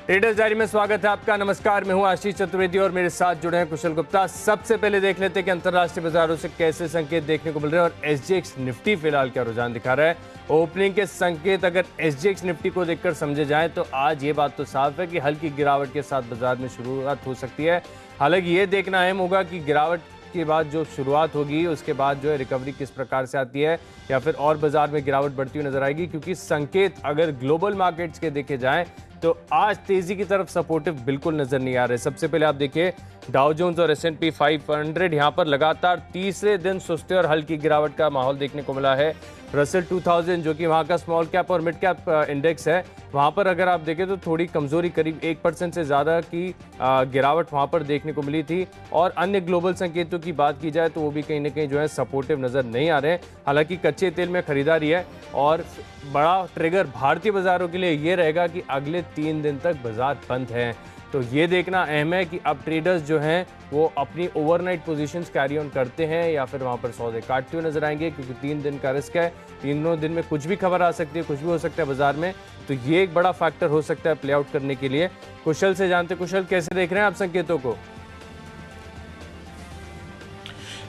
Traders diary में स्वागत है आपका। नमस्कार, मैं हूं आशीष चतुर्वेदी और मेरे साथ जुड़े हैं कुशल गुप्ता। सबसे पहले देख लेते हैं कि अंतर्राष्ट्रीय बाजारों से कैसे संकेत देखने को मिल रहे हैं और एसजीएक्स निफ्टी फिलहाल क्या रुझान दिखा रहा है। ओपनिंग के संकेत अगर एसजीएक्स निफ्टी को देखकर समझे जाएं तो आज ये बात तो साफ है कि हल्की गिरावट के साथ बाजार में शुरुआत हो सकती है। हालांकि ये देखना अहम होगा कि गिरावट के बाद जो शुरुआत होगी उसके बाद जो है रिकवरी किस प्रकार से आती है या फिर और बाजार में गिरावट बढ़ती हुई नजर आएगी, क्योंकि संकेत अगर ग्लोबल मार्केट्स के देखे जाएं तो आज तेजी की तरफ सपोर्टिव बिल्कुल नजर नहीं आ रहे। सबसे पहले आप देखिए डाउ जोन्स और S&P 500 यहां पर लगातार तीसरे दिन सुस्ती और हल्की गिरावट का माहौल देखने को मिला है। रसेल 2000 जो कि वहां का स्मॉल कैप और मिड कैप इंडेक्स है, वहां पर अगर आप देखें तो थोड़ी कमजोरी, करीब 1% से ज्यादा की गिरावट वहां पर देखने को मिली थी। और अन्य ग्लोबल संकेतों की बात की जाए तो वो भी कहीं ना कहीं जो है सपोर्टिव नजर नहीं आ रहे हैं। हालांकि कच्चे तेल में खरीदारी है और बड़ा ट्रिगर भारतीय बाजारों के लिए ये रहेगा कि अगले 3 दिन तक बाजार बंद है। तो ये देखना अहम है कि अब ट्रेडर्स जो हैं वो अपनी ओवरनाइट पोजीशंस कैरी ऑन करते हैं या फिर वहां पर सौदे काटते हुए नजर आएंगे, क्योंकि 3 दिन का रिस्क है। तीनों दिन में कुछ भी खबर आ सकती है, कुछ भी हो सकता है बाजार में। तो ये एक बड़ा फैक्टर हो सकता है प्ले आउट करने के लिए। कुशल से जानते, कुशल कैसे देख रहे हैं आप संकेतों को?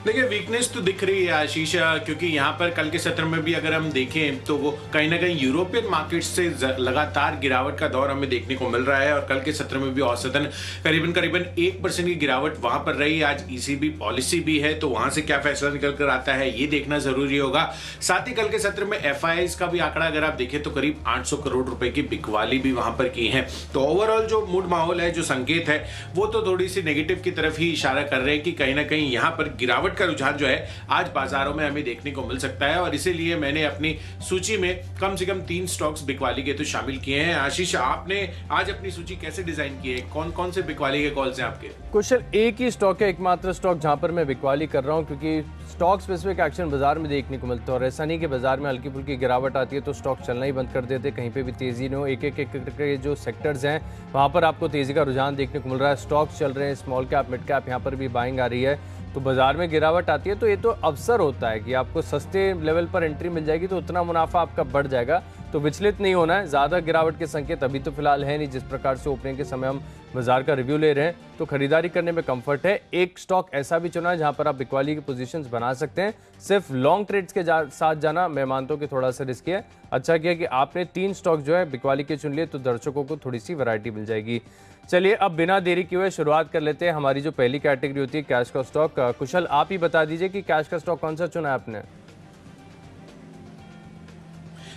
देखिए, वीकनेस तो दिख रही है आशीष, क्योंकि यहाँ पर कल के सत्र में भी अगर हम देखें तो वो कहीं ना कहीं यूरोपियन मार्केट से लगातार गिरावट का दौर हमें देखने को मिल रहा है। और कल के सत्र में भी औसतन करीबन 1% की गिरावट वहां पर रही। आज ईसीबी पॉलिसी भी है, तो वहां से क्या फैसला निकल कर आता है ये देखना जरूरी होगा। साथ ही कल के सत्र में एफआईआईज का भी आंकड़ा अगर आप देखें तो करीब 800 करोड़ रुपए की बिकवाली भी वहां पर की है। तो ओवरऑल जो मूड माहौल है, जो संकेत है, वो तो थोड़ी सी नेगेटिव की तरफ ही इशारा कर रहे हैं कि कहीं ना कहीं यहाँ पर गिरावट का रुझान जो है आज बाजारों में हमें देखने को मिल सकता है। और इसीलिए मैंने अपनी सूची में कम से कम 3 स्टॉक्स बिकवाली के तो शामिल किए हैं। आशीष, आपने आज अपनी सूची कैसे डिजाइन की है? कौन कौन से बिकवाली के कॉल्स हैं आपके? कुशल, एक ही स्टॉक है, एकमात्र स्टॉक जहां पर मैं बिकवाली कर रहा हूं, क्योंकि स्टॉक स्पेसिफिक एक्शन बाजार में देखने को मिलता है और ऐसा नहीं कि बाजार में हल्की फुल्की गिरावट आती है तो स्टॉक चलना ही बंद कर देते, कहीं पे भी तेजी नहीं हो। एक के जो सेक्टर्स हैं वहां पर आपको तेजी का रुझान देखने को मिल रहा है। स्टॉक्स चल रहे हैं, स्मॉल कैप, मिड कैप, यहाँ पर भी बाइंग आ रही है। तो बाजार में गिरावट आती है तो ये तो अवसर होता है कि आपको सस्ते लेवल पर एंट्री मिल जाएगी तो उतना मुनाफा आपका बढ़ जाएगा। तो विचलित नहीं होना है। ज़्यादा गिरावट के संकेत अभी तो फिलहाल है नहीं। जिस प्रकार से ओपनिंग के समय हम बाजार का रिव्यू ले रहे हैं तो खरीदारी करने में कंफर्ट है। एक स्टॉक ऐसा भी चुना है जहां पर आप बिकवाली की पोजीशंस बना सकते हैं। सिर्फ लॉन्ग ट्रेड्स के साथ जाना मैं मानता हूं कि थोड़ा सा रिस्की है। अच्छा किया कि आपने 3 स्टॉक जो है बिकवाली के चुन लिए, तो दर्शकों को थोड़ी सी वैरायटी मिल जाएगी। चलिए अब बिना देरी किए हुए शुरुआत कर लेते हैं। हमारी जो पहली कैटेगरी होती है कैश का स्टॉक। कुशल, आप ही बता दीजिए कि कैश का स्टॉक कौन सा चुना है आपने?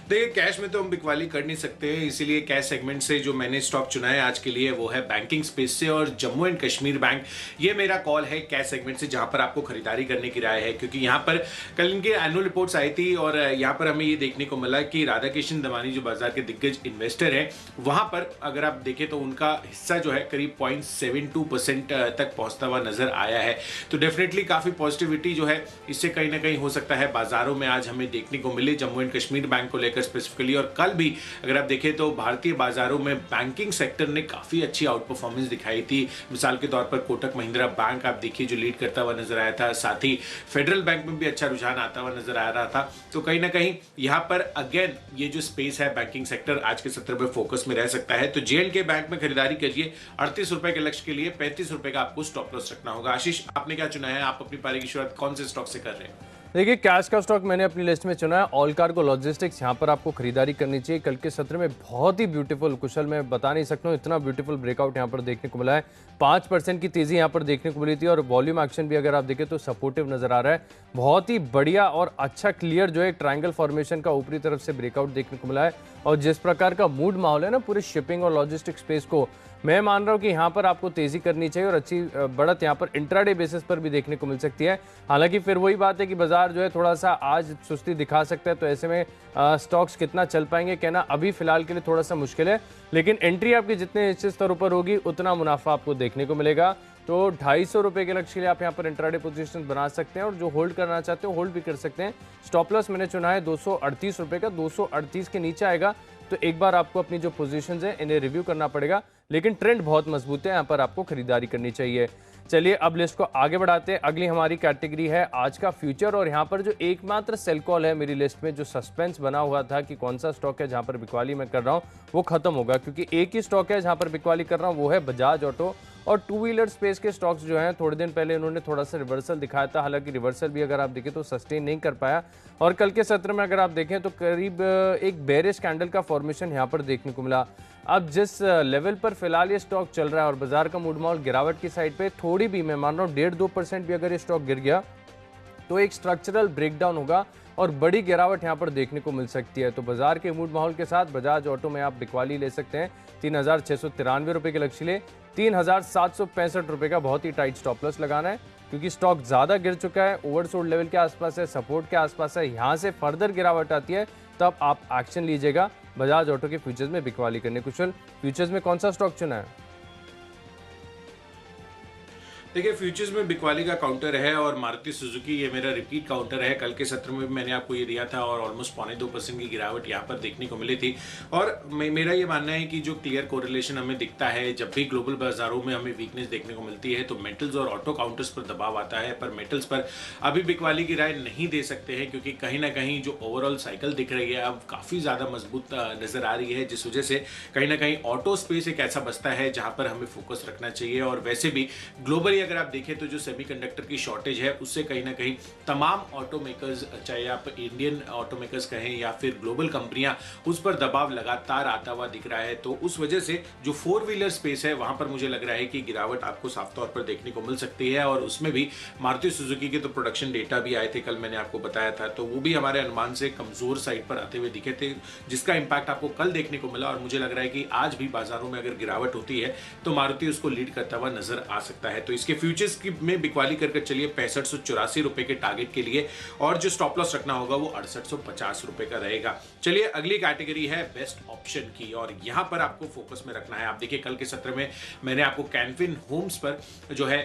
देखिए, कैश में तो हम बिकवाली कर नहीं सकते, इसीलिए कैश सेगमेंट से जो मैंने स्टॉक चुना है आज के लिए वो है बैंकिंग स्पेस से और जम्मू एंड कश्मीर बैंक। ये मेरा कॉल है कैश सेगमेंट से, जहां पर आपको खरीदारी करने की राय है, क्योंकि यहां पर कल इनके एनुअल रिपोर्ट्स आई थी और यहां पर हमें ये देखने को मिला कि राधाकिशन दमानी जो बाजार के दिग्गज इन्वेस्टर हैं, वहां पर अगर आप देखें तो उनका हिस्सा जो है करीब 0.72% तक पहुंचता हुआ नजर आया है। तो डेफिनेटली काफी पॉजिटिविटी जो है इससे कहीं ना कहीं हो सकता है बाजारों में आज हमें देखने को मिले जम्मू एंड कश्मीर बैंक को लेकर स्पेसिफिकली। और कल भी अगर आप देखें तो भारतीय बाजारों में बैंकिंग सेक्टर ने काफी अच्छी आउट परफॉर्मेंस दिखाई थी। मिसाल के तौर पर कोटक महिंद्रा बैंक आप देखिए जो लीड करता हुआ नजर आया था, साथ ही फेडरल बैंक में भी अच्छा रुझान आता हुआ नजर आ रहा था। तो कहीं ना कहीं यहां पर अगेन ये जो स्पेस है बैंकिंग सेक्टर आज के सत्र में फोकस में रह सकता है। तो JNK बैंक में खरीदारी करिए 38 रुपए के लक्ष्य के लिए, 35 रुपए का आपको स्टॉप लॉस रखना होगा। आशीष, आपने क्या चुना है? आप अपनी पारी की शुरुआत कौन से स्टॉक से कर रहे हैं? देखिए, कैश का स्टॉक मैंने अपनी लिस्ट में चुना है ऑल कार्गो लॉजिस्टिक्स। यहाँ पर आपको खरीदारी करनी चाहिए। कल के सत्र में बहुत ही ब्यूटीफुल, कुशल मैं बता नहीं सकता हूँ, इतना ब्यूटीफुल ब्रेकआउट यहाँ पर देखने को मिला है। 5% की तेजी यहाँ पर देखने को मिली थी और वॉल्यूम एक्शन भी अगर आप देखें तो सपोर्टिव नजर आ रहा है। बहुत ही बढ़िया और अच्छा क्लियर जो है ट्रायंगल फॉर्मेशन का ऊपरी तरफ से ब्रेकआउट देखने को मिला है। और जिस प्रकार का मूड माहौल है ना पूरे शिपिंग और लॉजिस्टिक स्पेस को, मैं मान रहा हूं कि यहां पर आपको तेजी करनी चाहिए और अच्छी बढ़त यहां पर इंट्राडे बेसिस पर भी देखने को मिल सकती है। हालांकि फिर वही बात है कि बाजार जो है थोड़ा सा आज सुस्ती दिखा सकता है, तो ऐसे में स्टॉक्स कितना चल पाएंगे कहना अभी फिलहाल के लिए थोड़ा सा मुश्किल है। लेकिन एंट्री आपकी जितने निश्चित स्तर पर होगी उतना मुनाफा आपको देखने को मिलेगा। तो 250 रुपए के लक्ष्य के लिए आप यहाँ पर इंट्राडे पोजीशन बना सकते हैं और जो होल्ड करना चाहते हो होल्ड भी कर सकते हैं। स्टॉप लॉस मैंने चुना है 238 रुपए का। 238 के नीचे आएगा तो एक बार आपको अपनी जो पोजीशंस हैं इन्हें रिव्यू करना पड़ेगा, लेकिन ट्रेंड बहुत मजबूत है, यहाँ पर आपको खरीदारी करनी चाहिए। चलिए अब लिस्ट को आगे बढ़ाते हैं। अगली हमारी कैटेगरी है आज का फ्यूचर, और यहाँ पर जो एकमात्र सेल कॉल है मेरी लिस्ट में, जो सस्पेंस बना हुआ था कि कौन सा स्टॉक है जहाँ पर बिकवाली मैं कर रहा हूँ, वो खत्म होगा, क्योंकि एक ही स्टॉक है जहाँ पर बिकवाली कर रहा हूँ, वो है बजाज ऑटो। और टू व्हीलर स्पेस के स्टॉक्स जो हैं थोड़े दिन पहले इन्होंने थोड़ा सा रिवर्सल दिखाया था, हालांकि रिवर्सल भी अगर आप देखें तो सस्टेन नहीं कर पाया। और कल के सत्र में अगर आप देखें तो करीब एक बेरिश कैंडल का फॉर्मेशन यहाँ पर देखने को मिला। अब जिस लेवल पर फिलहाल ये स्टॉक चल रहा है और बाजार का मूड माहौल गिरावट की साइड पे, थोड़ी भी मैं मान रहा हूँ 1.5-2% भी अगर ये स्टॉक गिर गया तो एक स्ट्रक्चरल ब्रेकडाउन होगा और बड़ी गिरावट यहाँ पर देखने को मिल सकती है। तो बाजार के मूड माहौल के साथ बजाज ऑटो में आप बिकवाली ले सकते हैं। 3,693 रुपये के लक्ष्य ले 3,765 रुपये का बहुत ही टाइट स्टॉप लॉस लगाना है, क्योंकि स्टॉक ज़्यादा गिर चुका है, ओवरसोल्ड लेवल के आसपास है, सपोर्ट के आसपास है। यहाँ से फर्दर गिरावट आती है तब आप एक्शन लीजिएगा बजाज ऑटो के फ्यूचर्स में बिकवाली करने। कुशल, फ्यूचर्स में कौन सा स्टॉक चुना है? देखिए, फ्यूचर्स में बिकवाली का काउंटर है और मारुति सुजुकी ये मेरा रिपीट काउंटर है। कल के सत्र में भी मैंने आपको ये दिया था और ऑलमोस्ट 0.25% की गिरावट यहाँ पर देखने को मिली थी। और मेरा ये मानना है कि जो क्लियर कोरिलेशन हमें दिखता है जब भी ग्लोबल बाजारों में हमें वीकनेस देखने को मिलती है तो मेटल्स और ऑटो काउंटर्स पर दबाव आता है, पर मेटल्स पर अभी बिकवाली की राय नहीं दे सकते हैं, क्योंकि कहीं ना कहीं जो ओवरऑल साइकिल दिख रही है अब काफ़ी ज़्यादा मजबूत नजर आ रही है, जिस वजह से कहीं ना कहीं ऑटो स्पेस एक ऐसा बस्ता है जहाँ पर हमें फोकस रखना चाहिए। और वैसे भी ग्लोबली अगर आप देखें तो जो सेमीकंडक्टर की शॉर्टेज है उससे कहीं ना कहीं तमाम ऑटोमेकर्स, चाहे आप इंडियन ऑटोमेकर्स कहें या फिर ग्लोबल कंपनियां, उस पर दबाव लगातार आता हुआ दिख रहा है। तो उस वजह से जो 4 व्हीलर स्पेस है वहां पर मुझे लग रहा है कि गिरावट आपको साफ तौर पर देखने को मिल सकती है। और उसमें भी मारुति सुजुकी के तो प्रोडक्शन डेटा भी आए थे कल, मैंने आपको बताया था, तो वो भी हमारे अनुमान से कमजोर साइड पर आते हुए दिखे थे, जिसका इंपैक्ट आपको कल देखने को मिला। और मुझे लग रहा है कि आज भी बाजारों में अगर गिरावट होती है तो मारुति उसको लीड करता हुआ नजर आ सकता है। तो इसके फ्यूचर्स में बिकवाली करके चलिए 6584 रुपए के टारगेट के लिए, और जो स्टॉप लॉस रखना होगा वो 6850 रुपए का रहेगा। चलिए अगली कैटेगरी है बेस्ट ऑप्शन की, और यहां पर आपको फोकस में रखना है। आप देखिए कल के सत्र में मैंने आपको कैनफिन होम्स पर जो है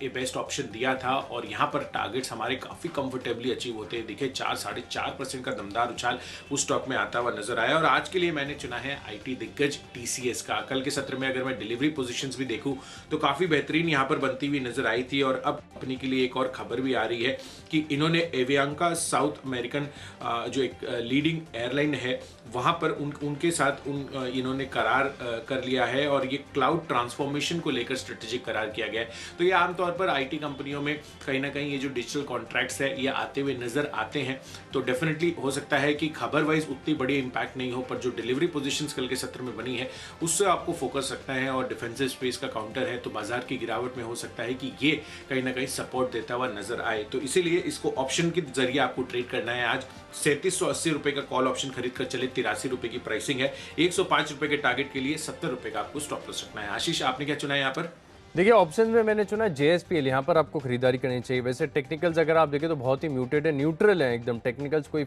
बेस्ट ऑप्शन दिया था और यहां पर टारगेट्स हमारे काफी कंफर्टेबली अचीव होते हैं दिखे। 4-4.5% का दमदार उछाल उस स्टॉक में आता हुआ नजर आया। और आज के लिए मैंने चुना है आईटी दिग्गज टीसीएस का। कल के सत्र में अगर मैं डिलीवरी पोजीशंस भी देखूं तो काफी बेहतरीन यहां पर बनती हुई नजर आई थी। और अब कंपनी के लिए एक और खबर भी आ रही है कि इन्होंने एवियांका साउथ अमेरिकन जो एक लीडिंग एयरलाइन है वहां पर उनके साथ इन्होंने करार कर लिया है, और ये क्लाउड ट्रांसफॉर्मेशन को लेकर स्ट्रेटेजिक करार किया गया है। तो ये आमतौर पर आईटी कंपनियों में कहीं ना कहीं ये जो डिजिटल कॉन्ट्रैक्ट्स है ये आते हुए नजर आते हैं। तो डेफिनेटली हो सकता है कि खबर वाइज उतनी बड़ी इंपैक्ट नहीं हो, पर जो डिलीवरी पोजीशंस कल के सत्र में बनी है उससे आपको फोकस रखना है। और डिफेंसिव स्पेस का काउंटर है तो बाजार की गिरावट में हो सकता है कि ये कहीं ना कहीं सपोर्ट देता हुआ नजर आए। तो इसीलिए इसको ऑप्शन के जरिए आपको ट्रेड करना है। आज 3780 रुपए का कॉल ऑप्शन खरीद कर चले, 83 रुपए की प्राइसिंग है। 105 रुपए के टारगेट के लिए 70 रुपए का आपको स्टॉप लॉस रखना है। आशीष, आपने क्या चुना है यहाँ पर? देखिए ऑप्शन में मैंने चुना JSPL। यहाँ पर आपको खरीदारी करनी चाहिए। वैसे टेक्निकल्स अगर आप देखें तो बहुत ही म्यूटेड है, न्यूट्रल है एकदम। टेक्निकल्स कोई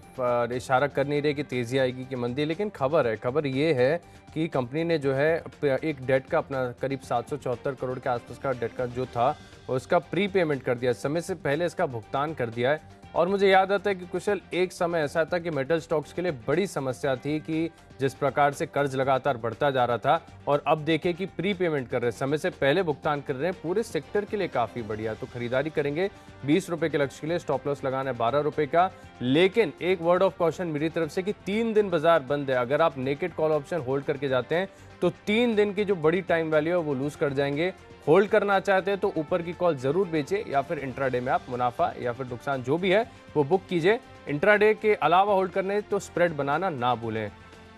इशारा कर नहीं रहे कि तेजी आएगी कि मंदी, लेकिन खबर ये है कि कंपनी ने जो है एक डेट का अपना करीब 774 करोड़ के आसपास का डेट का जो था उसका प्री पेमेंट कर दिया, समय से पहले इसका भुगतान कर दिया है। और मुझे याद आता है कि कुशल एक समय ऐसा था कि मेटल स्टॉक्स के लिए बड़ी समस्या थी कि जिस प्रकार से कर्ज लगातार बढ़ता जा रहा था, और अब देखें कि प्री पेमेंट कर रहे हैं, समय से पहले भुगतान कर रहे हैं, पूरे सेक्टर के लिए काफ़ी बढ़िया। तो खरीदारी करेंगे 20 रुपए के लक्ष्य के लिए, स्टॉप लॉस लगाना है 12 रुपए का। लेकिन एक वर्ड ऑफ कॉशन मेरी तरफ से कि 3 दिन बाजार बंद है। अगर आप नेकेड कॉल ऑप्शन होल्ड करके जाते हैं तो 3 दिन की जो बड़ी टाइम वैल्यू है वो लूज कर जाएंगे। होल्ड करना चाहते हैं तो ऊपर की कॉल जरूर बेचें, या फिर इंट्राडे में आप मुनाफा या फिर नुकसान जो भी है वो बुक कीजिए। इंट्राडे के अलावा होल्ड करने तो स्प्रेड बनाना ना भूलें।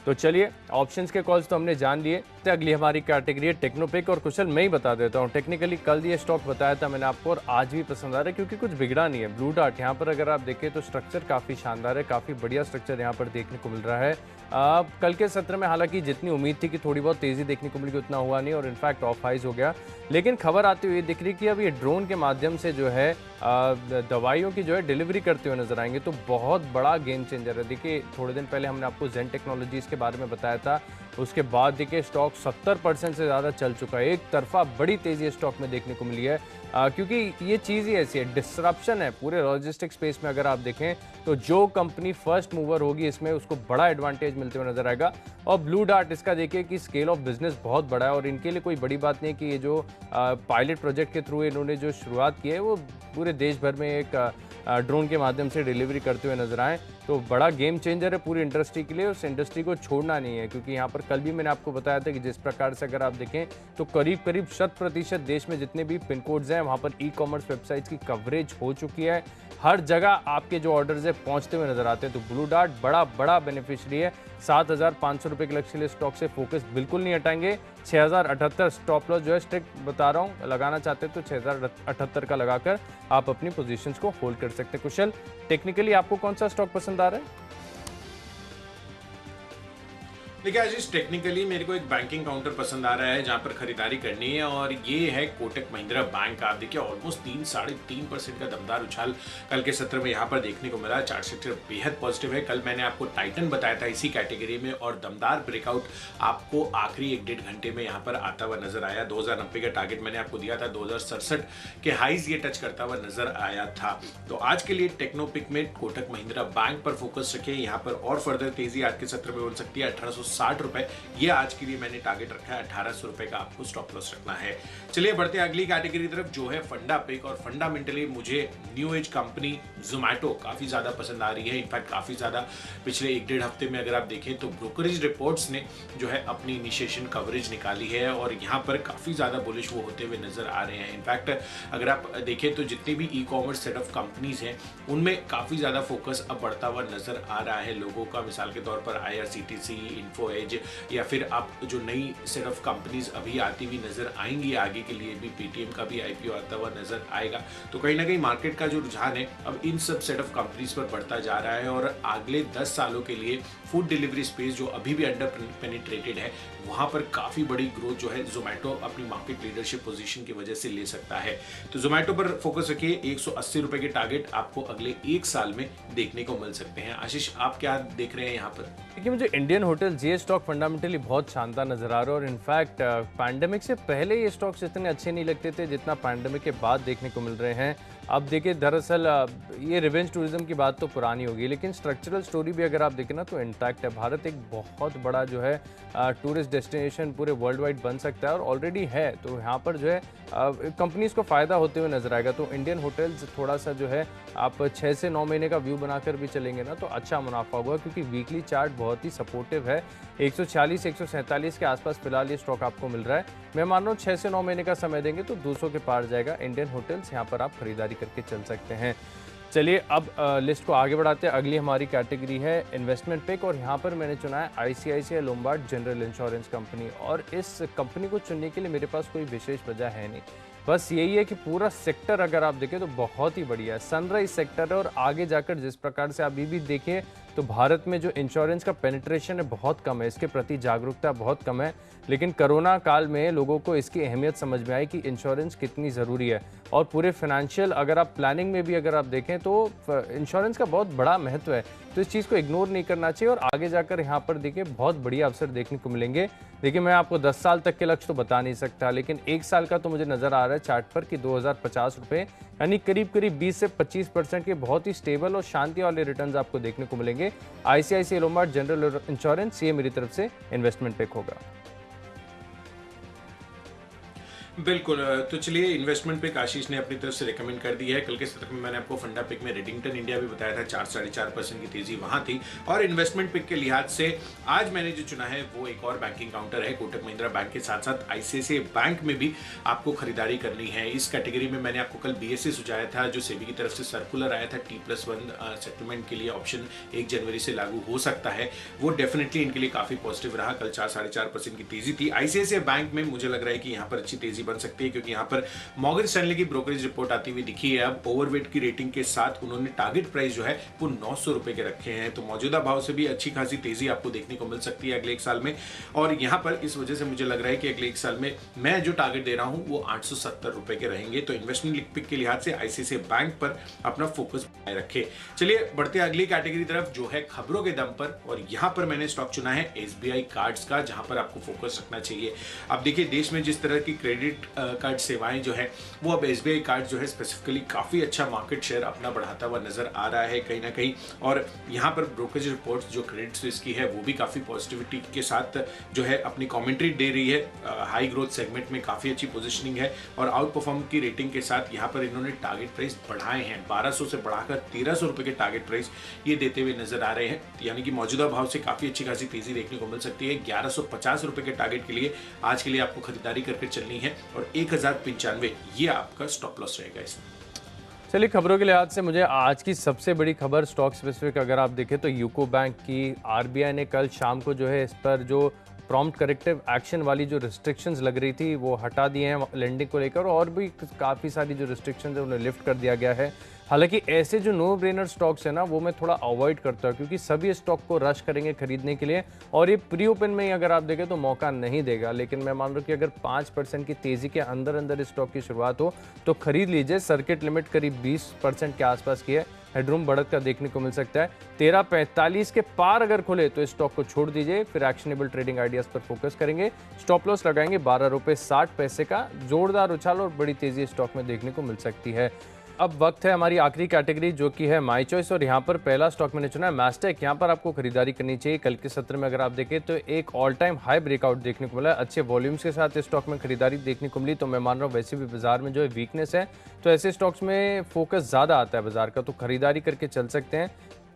तो चलिए ऑप्शंस के कॉल्स तो हमने जान लिए। तो अगली हमारी कैटेगरी है टेक्नोपिक, और कुशल मैं ही बता देता हूँ। टेक्निकली कल ये स्टॉक बताया था मैंने आपको और आज भी पसंद आ रहा है क्योंकि कुछ बिगड़ा नहीं है। ब्लू डार्ट यहाँ पर अगर आप देखें तो स्ट्रक्चर काफ़ी शानदार है, काफ़ी बढ़िया स्ट्रक्चर यहाँ पर देखने को मिल रहा है। कल के सत्र में हालांकि जितनी उम्मीद थी कि थोड़ी बहुत तेज़ी देखने को मिलेगी उतना हुआ नहीं और इनफैक्ट ऑफ हाइज हो गया। लेकिन खबर आती हुई दिख रही कि अब ये ड्रोन के माध्यम से जो है दवाइयों की जो है डिलीवरी करते हुए नजर आएंगे, तो बहुत बड़ा गेम चेंजर है। देखिए थोड़े दिन पहले हमने आपको जेन टेक्नोलॉजीज़ के बारे में बताया था उसके बाद देखिए स्टॉक 70% से ज़्यादा चल चुका है। एक तरफा बड़ी तेज़ी स्टॉक में देखने को मिली है, क्योंकि ये चीज़ ही ऐसी है, डिसरप्शन है पूरे लॉजिस्टिक स्पेस में। अगर आप देखें तो जो कंपनी फर्स्ट मूवर होगी इसमें उसको बड़ा एडवांटेज मिलते हुए नजर आएगा। और ब्लू डार्ट इसका देखिए कि स्केल ऑफ बिजनेस बहुत बड़ा है और इनके लिए कोई बड़ी बात नहीं है कि ये जो पायलट प्रोजेक्ट के थ्रू इन्होंने जो शुरुआत की है वो पूरे देश भर में एक ड्रोन के माध्यम से डिलीवरी करते हुए नजर आए। तो बड़ा गेम चेंजर है पूरी इंडस्ट्री के लिए, उस इंडस्ट्री को छोड़ना नहीं है, क्योंकि यहाँ पर कल भी मैंने आपको बताया था कि जिस प्रकार से अगर आप देखें तो करीब करीब 100% देश में जितने भी पिन कोड्स हैं वहाँ पर ई-कॉमर्स वेबसाइट्स की कवरेज हो चुकी है। हर जगह आपके जो ऑर्डर्स है पहुँचते हुए नजर आते हैं। तो ब्लू डार्ट बड़ा बेनिफिशियरी है। 7,500 रुपये के लक्ष्य के लिए स्टॉक से फोकस बिल्कुल नहीं हटाएंगे। 6,078 स्टॉप लॉस जो है स्ट्रिक्ट बता रहा हूँ, लगाना चाहते हैं तो 6,078 का लगाकर आप अपनी पोजीशंस को होल्ड कर सकते हैं। कुशल, टेक्निकली आपको कौन सा स्टॉक पसंद आ रहा है? देखिए आशीष, टेक्निकली मेरे को एक बैंकिंग काउंटर पसंद आ रहा है जहां पर खरीदारी करनी है, और ये है कोटक महिंद्रा बैंक। आप देखिए ऑलमोस्ट 3-3.5% का दमदार उछाल कल के सत्र में यहाँ पर देखने को मिला। चार्ट सेक्टर बेहद पॉजिटिव है। कल मैंने आपको टाइटन बताया था इसी कैटेगरी में, और दमदार ब्रेकआउट आपको आखिरी 1-1.5 घंटे में यहाँ पर आता हुआ नजर आया। 2090 का टारगेट मैंने आपको दिया था, 2067 के हाईज ये टच करता हुआ नजर आया था। तो आज के लिए टेक्नोपिक में कोटक महिंद्रा बैंक पर फोकस रखे। यहाँ पर और फर्दर तेजी आज के सत्र में हो सकती है। 1860 रुपए ये आज के लिए मैंने टारगेट रखा है। 1800 रुपए का आपको स्टॉप लॉस रखना है। चलिए बढ़ते हैं अगली कैटेगरी तरफ, जो है फंडा पिक। और फंडामेंटली मुझे न्यू एज कंपनी जोमैटो काफी ज्यादा पसंद आ रही है। इनफैक्ट काफी ज्यादा पिछले 1-1.5 हफ्ते में अगर आप देखें तो ब्रोकरेज रिपोर्ट्स ने जो है अपनी इनिशिएशन कवरेज निकाली है, और यहाँ पर काफी ज्यादा बुलिश वो होते हुए नजर आ रहे हैं। इनफैक्ट अगर आप देखें तो जितनी भी e commerce set of companies हैं उनमें काफी ज्यादा फोकस अब बढ़ता हुआ नजर आ रहा है लोगों का। मिसाल के तौर पर IRCTC, इन्फो एज, या फिर आप जो नई सेट ऑफ कंपनीज अभी आती हुई नजर आएंगी आगे के लिए भी, पेटीएम का भी IPO आता हुआ नजर आएगा। तो कहीं ना कहीं मार्केट का जो रुझान है अब इन सब सेट ऑफ कंपनीज पर बढ़ता जा रहा है, और अगले 10 सालों के लिए फूड डिलीवरी स्पेस जो अभी भी अंडर पेनिट्रेटेड है वहां पर काफी बड़ी ग्रोथ जो है जोमैटो अपनी मार्केट लीडरशिप पोजीशन की वजह से ले सकता है। तो जोमैटो पर फोकस रखिए। 180 रुपए के टारगेट आपको अगले 1 साल में देखने को मिल सकते हैं। आशीष, आप क्या देख रहे हैं यहाँ पर? देखिए, मुझे इंडियन होटल ये स्टॉक फंडामेंटली बहुत शानदार नजर आ रहा है, और इनफैक्ट पैंडेमिक से पहले ये स्टॉक्स इतने अच्छे नहीं लगते थे जितना पैंडेमिक के बाद देखने को मिल रहे हैं। अब देखिए, दरअसल ये रिवेंज टूरिज्म की बात तो पुरानी होगी, लेकिन स्ट्रक्चरल स्टोरी भी अगर आप देखें ना तो इंटैक्ट है। भारत एक बहुत बड़ा जो है टूरिस्ट डेस्टिनेशन पूरे वर्ल्ड वाइड बन सकता है, और ऑलरेडी है। तो यहाँ पर जो है कंपनीज को फ़ायदा होते हुए नजर आएगा। तो इंडियन होटल्स थोड़ा सा जो है आप 6 से 9 महीने का व्यू बनाकर भी चलेंगे ना तो अच्छा मुनाफा होगा, क्योंकि वीकली चार्ट बहुत ही सपोर्टिव है। 146-147 के आसपास फिलहाल ये स्टॉक आपको मिल रहा है। मैं मान रहा हूँ 6 से 9 महीने का समय देंगे तो 200 के पार जाएगा इंडियन होटल्स। यहाँ पर आप खरीदारी करके चल सकते हैं। चलिए अब लिस्ट को आगे बढ़ाते हैं। अगली हमारी कैटेगरी है इन्वेस्टमेंट पिक, और यहाँ पर मैंने चुना है ICICI Lombard general insurance company. और इस कंपनी को चुनने के लिए मेरे पास कोई विशेष वजह है नहीं, बस यही है कि पूरा सेक्टर अगर आप देखें तो बहुत ही बढ़िया है, सनराइज सेक्टर है। और आगे जाकर जिस प्रकार से अभी भी देखें तो भारत में जो इंश्योरेंस का पेनिट्रेशन है बहुत कम है, इसके प्रति जागरूकता बहुत कम है। लेकिन कोरोना काल में लोगों को इसकी अहमियत समझ में आई कि इंश्योरेंस कितनी ज़रूरी है, और पूरे फाइनेंशियल अगर आप प्लानिंग में भी अगर आप देखें तो इंश्योरेंस का बहुत बड़ा महत्व है। तो इस चीज़ को इग्नोर नहीं करना चाहिए, और आगे जाकर यहाँ पर देखिए बहुत बढ़िया अवसर देखने को मिलेंगे। देखिए, मैं आपको 10 साल तक के लक्ष्य तो बता नहीं सकता, लेकिन 1 साल का तो मुझे नज़र आ रहा है चार्ट पर कि 2050 रुपये, यानी करीब करीब 20 से 25% के बहुत ही स्टेबल और शांति वाले रिटर्न्स आपको देखने को मिलेंगे। ICICI लोम्बार्ड जनरल इंश्योरेंस, ये मेरी तरफ से इन्वेस्टमेंट पिक होगा। बिल्कुल। तो चलिए, इन्वेस्टमेंट पिक आशीष ने अपनी तरफ से रिकमेंड कर दी है। कल के सत्र में मैंने आपको फंडा पिक में रेडिंगटन इंडिया भी बताया था, 4-4.5% की तेजी वहां थी। और इन्वेस्टमेंट पिक के लिहाज से आज मैंने जो चुना है वो एक और बैंकिंग काउंटर है। कोटक महिंद्रा बैंक के साथ साथ ICICI बैंक में भी आपको खरीदारी करनी है। इस कैटेगरी में मैंने आपको कल BSE सुझाया था, जो सेबी की तरफ से सर्कुलर आया था T+1 सेटलमेंट के लिए ऑप्शन 1 जनवरी से लागू हो सकता है। वो डेफिनेटली इनके लिए काफी पॉजिटिव रहा। कल 4-4.5% की तेजी थी। ICICI बैंक में मुझे लग रहा है कि यहाँ पर अच्छी तेजी ऐसी बन सकती है, क्योंकि यहाँ पर मॉर्गन स्टैनली की ब्रोकरेज रिपोर्ट आती हुई दिखी है। अब ओवरवेट की रेटिंग के साथ उन्होंने टारगेट प्राइस जो है वो 900 रुपए के रखे हैं, तो मौजूदा भाव से भी अच्छी खासी तेजी आपको देखने को मिल सकती है अगले एक साल में। और यहाँ पर इस वजह से मुझे लग रहा है कि अगले एक साल में मैं जो टारगेट दे रहा हूँ वो 870 रुपए के रहेंगे। तो इन्वेस्टमेंट पिक के लिहाज से आईसीआईसीआई बैंक पर अपना फोकस बनाए रखे। चलिए बढ़ते हैं अगली कैटेगरी तरफ, जो है खबरों के दम पर, और यहाँ पर मैंने स्टॉक चुना है एसबीआई कार्ड्स का, जहां पर आपको फोकस रखना चाहिए। अब देखिए देश में जिस तरह की क्रेडिट कार्ड सेवाएं जो है वो अब एसबीआई कार्ड जो है स्पेसिफिकली काफी अच्छा मार्केट शेयर अपना बढ़ाता हुआ नजर आ रहा है कहीं ना कहीं। और यहाँ पर ब्रोकरेज रिपोर्ट्स जो क्रेडिट स्विस की है वो भी काफी पॉजिटिविटी के साथ जो है अपनी कमेंट्री दे रही है। हाई ग्रोथ सेगमेंट में काफी अच्छी पोजीशनिंग है और आउट परफॉर्म की रेटिंग के साथ यहाँ पर इन्होंने टारगेट प्राइस बढ़ाए हैं, 1200 से बढ़ाकर 1300 रुपए के टारगेट प्राइस ये देते हुए नजर आ रहे हैं। यानी कि मौजूदा भाव से काफी अच्छी खासी तेजी देखने को मिल सकती है। 1150 रुपए के टारगेट के लिए आज के लिए आपको खरीदारी करके चलनी है और 1095 ये आपका स्टॉप लॉस रहेगा इसमें। चलिए खबरों के लिहाज से मुझे आज की सबसे बड़ी खबर स्टॉक स्पेसिफिक अगर आप देखें तो यूको बैंक की आरबीआई ने कल शाम को जो है इस पर जो प्रॉम्प्ट करेक्टिव एक्शन वाली जो रिस्ट्रिक्शंस लग रही थी वो हटा दिए हैं लेंडिंग को लेकर, और भी काफ़ी सारी जो रिस्ट्रिक्शंस है उन्हें लिफ्ट कर दिया गया है। हालांकि ऐसे जो नो ब्रेनर स्टॉक्स है ना वो मैं थोड़ा अवॉइड करता हूँ, क्योंकि सभी स्टॉक को रश करेंगे खरीदने के लिए और ये प्री ओपन में ही अगर आप देखें तो मौका नहीं देगा। लेकिन मैं मान रहा हूँ कि अगर 5% की तेजी के अंदर अंदर इस स्टॉक की शुरुआत हो तो खरीद लीजिए। सर्किट लिमिट करीब 20% के आसपास की है, हेडरूम बढ़त का देखने को मिल सकता है। 1345 के पार अगर खुले तो इस स्टॉक को छोड़ दीजिए, फिर एक्शनेबल ट्रेडिंग आइडियाज पर फोकस करेंगे। स्टॉप लॉस लगाएंगे 12 रुपये 60 पैसे का। जोरदार उछाल और बड़ी तेजी स्टॉक में देखने को मिल सकती है। अब वक्त है हमारी आखिरी कैटेगरी जो कि है माई चॉइस, और यहाँ पर पहला स्टॉक मैंने चुना है मैस्टेक। यहाँ पर आपको खरीदारी करनी चाहिए। कल के सत्र में अगर आप देखें तो एक ऑल टाइम हाई ब्रेकआउट देखने को मिला है, अच्छे वॉल्यूम्स के साथ इस स्टॉक में खरीदारी देखने को मिली। तो मैं मान रहा हूँ वैसे भी बाजार में जो है वीकनेस है, तो ऐसे स्टॉक्स में फोकस ज़्यादा आता है बाजार का, तो खरीदारी करके चल सकते हैं।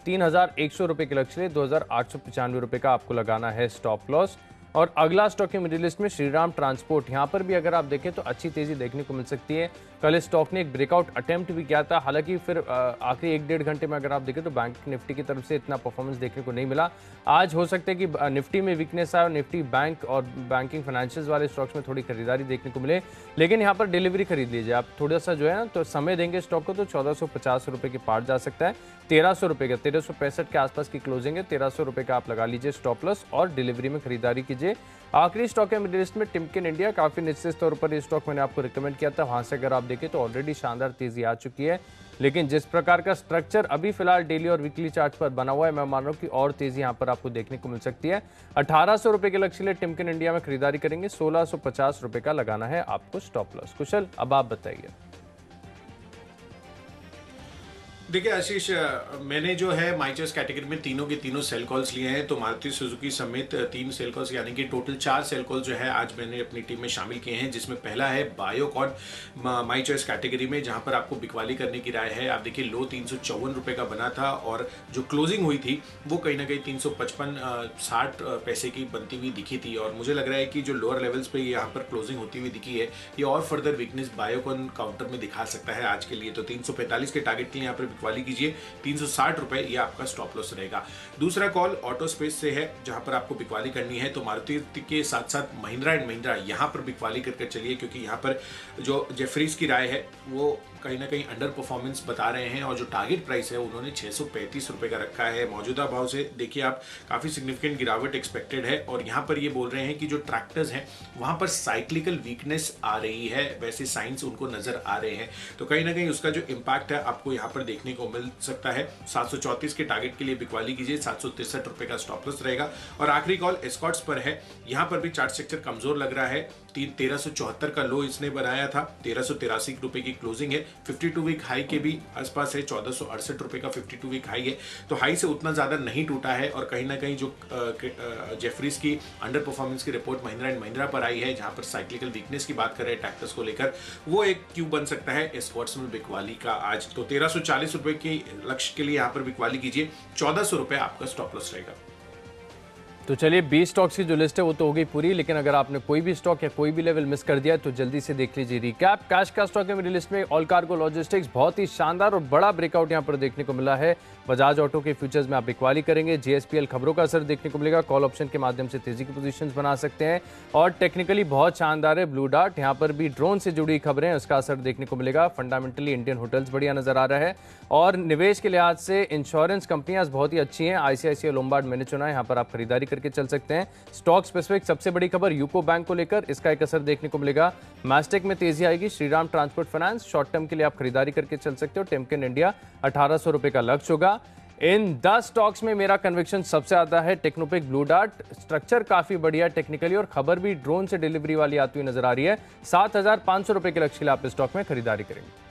3100 रुपये के लक्ष्य लिए 2895 रुपये का आपको लगाना है स्टॉप लॉस। और अगला स्टॉक है मिडिल ईस्ट में श्रीराम ट्रांसपोर्ट। यहाँ पर भी अगर आप देखें तो अच्छी तेजी देखने को मिल सकती है। कल इस स्टॉक ने एक ब्रेकआउट अटेम्प्ट भी किया था, हालांकि फिर आखिरी 1-1.5 घंटे में अगर आप देखें तो बैंक निफ्टी की तरफ से इतना परफॉर्मेंस देखने को नहीं मिला। आज हो सकता है कि निफ्टी में वीकनेस आए और निफ्टी बैंक और बैंकिंग फाइनेंशियल्स वाले स्टॉक्स में थोड़ी खरीदारी देखने को मिले। लेकिन यहाँ पर डिलीवरी खरीद लीजिए आप, थोड़ा सा जो है ना तो समय देंगे स्टॉक को तो 1450 रुपये के पार जा सकता है। 1300 रुपये का 1365 के आसपास की क्लोजिंग है, 1300 रुपये का आप लगा लीजिए स्टॉप लॉस और डिलीवरी में खरीदारी कीजिए। आखिरी स्टॉक है मिडिल ईस्ट में टिमकेन इंडिया। काफी निश्चित तौर पर ये स्टॉक मैंने आपको रिकमेंड किया था, वहां से अगर आप देखें तो ऑलरेडी शानदार तेजी आ चुकी है। लेकिन जिस प्रकार का स्ट्रक्चर अभी फिलहाल डेली और वीकली चार्ट पर बना हुआ है, मैं मान रहा हूं कि और तेजी यहां पर आपको देखने को मिल सकती है। 1800 रुपए के लक्ष्य लिए टिमकेन इंडिया में खरीदारी करेंगे, 1650 रुपए का लगाना है आपको स्टॉप लॉस। कुशल अब आप बताइए। देखिए आशीष, मैंने जो है माई चॉइस कैटेगरी में तीनों के तीनों सेल कॉल्स लिए हैं। तो मारुति सुजुकी समेत 3 सेल कॉल्स, यानी कि टोटल 4 सेल कॉल जो है आज मैंने अपनी टीम में शामिल किए हैं, जिसमें पहला है बायोकॉन माई चॉइस कैटेगरी में, जहां पर आपको बिकवाली करने की राय है। आप देखिए लो 354 रुपए का बना था और जो क्लोजिंग हुई थी वो कहीं ना कहीं 355-60 पैसे की बनती हुई दिखी थी। और मुझे लग रहा है कि जो लोअर लेवल्स पे यहाँ पर क्लोजिंग होती हुई दिखी है, ये और फर्दर वीकनेस बायोकॉन काउंटर में दिखा सकता है आज के लिए। तो 345 के टारगेट के लिए यहाँ पर बिकवाली कीजिए, 360 रुपए ये आपका स्टॉप लॉस रहेगा। दूसरा कॉल ऑटो स्पेस से है, जहां पर आपको बिकवाली करनी है। तो मारुति के साथ साथ महिंद्रा एंड महिंद्रा यहां पर बिकवाली करके चलिए, क्योंकि यहां पर जो जेफरीज की राय है वो कहीं ना कहीं अंडर परफॉर्मेंस बता रहे हैं और जो टारगेट प्राइस है उन्होंने 635 रुपए का रखा है। मौजूदा भाव से देखिए आप काफी सिग्निफिकेंट गिरावट एक्सपेक्टेड है और यहां पर ये बोल रहे हैं कि जो ट्रैक्टर्स हैं वहां पर साइक्लिकल वीकनेस आ रही है, वैसे साइंस उनको नजर आ रहे हैं। तो कहीं ना कहीं उसका जो इम्पैक्ट है आपको यहां पर देखने को मिल सकता है। 734 के टारगेट के लिए बिकवाली कीजिए, 763 रुपए का स्टॉप लॉस रहेगा। और आखिरी कॉल एस्कॉर्ट्स पर है, यहां पर भी चार्ट स्ट्रक्चर कमजोर लग रहा है। 1374 का लो इसने बनाया था, 1383 रुपए की क्लोजिंग है। 52 वीक हाई के भी आसपास है, 1468 रुपए का 52 वीक हाई है। तो हाई से उतना ज्यादा नहीं टूटा है और कहीं ना कहीं जो जेफरीज की अंडर परफॉर्मेंस की रिपोर्ट महिंद्रा एंड महिंद्रा पर आई है, जहां पर साइक्लिकल वीकनेस की बात कर रहे हैं ट्रैक्टर्स को लेकर, वो एक क्यू बन सकता है एस्कॉर्ट्स में बिकवाली का आज। तो 1340 रुपए के लक्ष्य के लिए यहाँ पर बिकवाली कीजिए, 1400 रुपए आपका स्टॉप लॉस रहेगा। तो चलिए 20 स्टॉक्स की जो लिस्ट है वो तो हो गई पूरी, लेकिन अगर आपने कोई भी स्टॉक या कोई भी लेवल मिस कर दिया है तो जल्दी से देख लीजिए रिकैप। कैश का स्टॉक है मेरी लिस्ट में ऑल कार्गो लॉजिस्टिक्स, बहुत ही शानदार और बड़ा ब्रेकआउट यहां पर देखने को मिला है। बजाज ऑटो के फ्यूचर्स में आप बिकवाली करेंगे। जेएसपीएल खबरों का असर देखने को मिलेगा, कॉल ऑप्शन के माध्यम से तेजी की पोजीशंस बना सकते हैं। और टेक्निकली बहुत शानदार है ब्लू डार्ट, यहाँ पर भी ड्रोन से जुड़ी खबरें, उसका असर देखने को मिलेगा। फंडामेंटली इंडियन होटल्स बढ़िया नजर आ रहा है और निवेश के लिहाज से इंश्योरेंस कंपनियां बहुत ही अच्छी हैं। आईसीआईसीआई लोम्बार्ड मैंने चुना है, यहाँ पर आप खरीदारी करके चल सकते हैं। स्टॉक स्पेसिफिक सबसे बड़ी खबर यूको बैंक को लेकर, इसका एक असर देखने को मिलेगा। मैस्टेक में तेजी आएगी। Shriram transport finance short term के लिए आप खरीदारी करके चल सकते हो। टेम्केन इंडिया 1800 रुपए का लक्ष्य होगा। इन 10 स्टॉक्स में मेरा कन्विक्शन सबसे ज्यादा है टेक्नोपिक ब्लू डार्ट, स्ट्रक्चर काफी बढ़िया टेक्निकली और खबर भी ड्रोन से डिलीवरी वाली आती हुई नजर आ रही है। 7500 रुपए के लक्ष्य के लिए आप इस स्टॉक में खरीदारी करेंगे।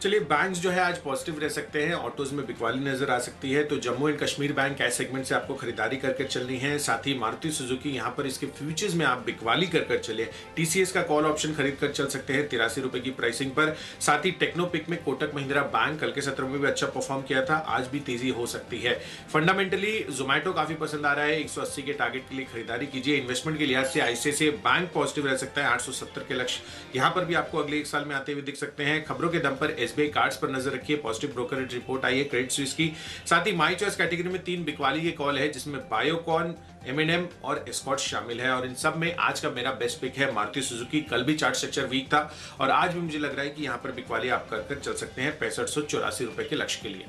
चलिए बैंक्स जो है आज पॉजिटिव रह सकते हैं, ऑटोज में बिकवाली नजर आ सकती है, तो Jammu and Kashmir bank cash segment से आपको खरीदारी करके चलनी है। साथ ही मारुति सुजुकी यहाँ पर इसके फ्यूचर्स में आप बिकवाली कर चले। टीसीएस का कॉल ऑप्शन खरीद कर चल सकते हैं 83 रुपए की प्राइसिंग पर। साथ ही टेक्नोपिक में कोटक महिंद्रा बैंक कल के सत्र में भी अच्छा परफॉर्म किया था, आज भी तेजी हो सकती है। फंडामेंटली जोमैटो काफी पसंद आ रहा है, 180 के टारगेट के लिए खरीदारी कीजिए। इन्वेस्टमेंट के लिहाज से आईसीआईसीआई बैंक पॉजिटिव रह सकता है, 870 के लक्ष्य यहाँ पर भी आपको अगले एक साल में आते हुए दिख सकते हैं। खबरों के दम पर एसबीआई कार्ड्स पर नजर रखिए, पॉजिटिव ब्रोकरेज रिपोर्ट आई है क्रेडिट स्विस की। साथ ही माई चॉइस कैटेगरी में 3 बिकवाली के कॉल है, जिसमें बायोकॉन, एमएनएम और एस्कॉट शामिल है। और इन सब में आज का मेरा बेस्ट पिक है मारुति सुजुकी। कल भी चार्ट स्ट्रक्चर वीक था और आज भी मुझे लग रहा है कि यहाँ पर बिकवाली आप कर चल सकते हैं 6584 रुपए के लक्ष्य के लिए।